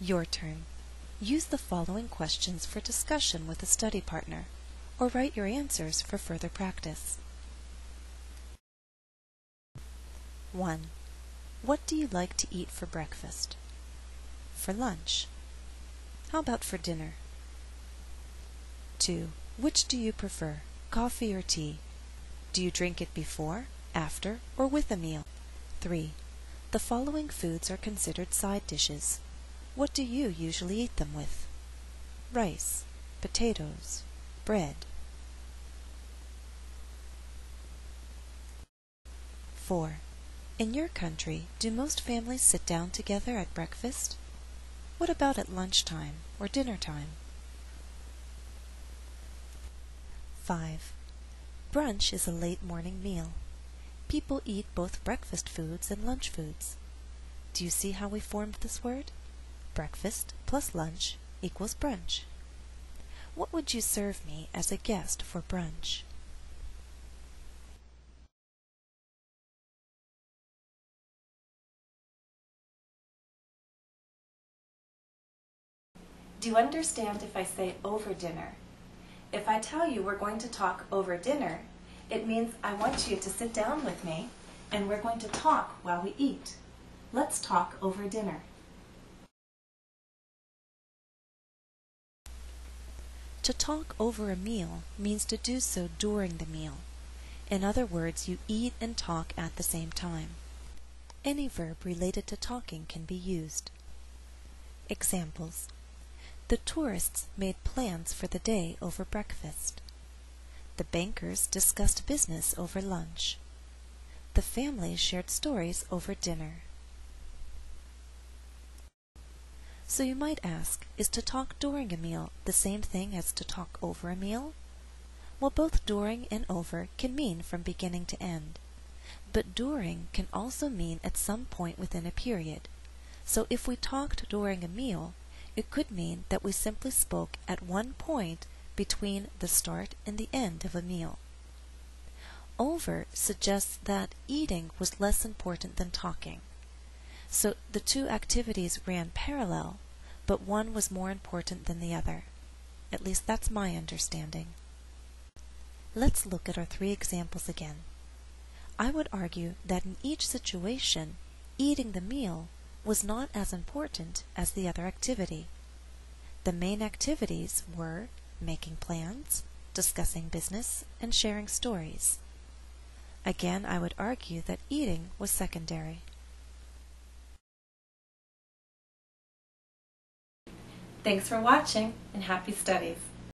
Your turn. Use the following questions for discussion with a study partner, or write your answers for further practice. 1. What do you like to eat for breakfast? For lunch? How about for dinner? 2. Which do you prefer, coffee or tea? Do you drink it before, after, or with a meal? 3. The following foods are considered side dishes. What do you usually eat them with? Rice, potatoes, bread. 4. In your country, do most families sit down together at breakfast? What about at lunchtime or dinner time? 5. Brunch is a late morning meal. People eat both breakfast foods and lunch foods. Do you see how we formed this word? Breakfast plus lunch equals brunch. What would you serve me as a guest for brunch? Do you understand if I say over dinner? If I tell you we're going to talk over dinner, it means I want you to sit down with me and we're going to talk while we eat. Let's talk over dinner. To talk over a meal means to do so during the meal. In other words, you eat and talk at the same time. Any verb related to talking can be used. Examples. The tourists made plans for the day over breakfast. The bankers discussed business over lunch. The family shared stories over dinner. So you might ask, is to talk during a meal the same thing as to talk over a meal? Well, both during and over can mean from beginning to end. But during can also mean at some point within a period. So if we talked during a meal, it could mean that we simply spoke at one point between the start and the end of a meal. Over suggests that eating was less important than talking. So the two activities ran parallel, but one was more important than the other. At least that's my understanding. Let's look at our 3 examples again. I would argue that in each situation, eating the meal was not as important as the other activity. The main activities were making plans, discussing business, and sharing stories. Again, I would argue that eating was secondary. Thanks for watching and happy studies.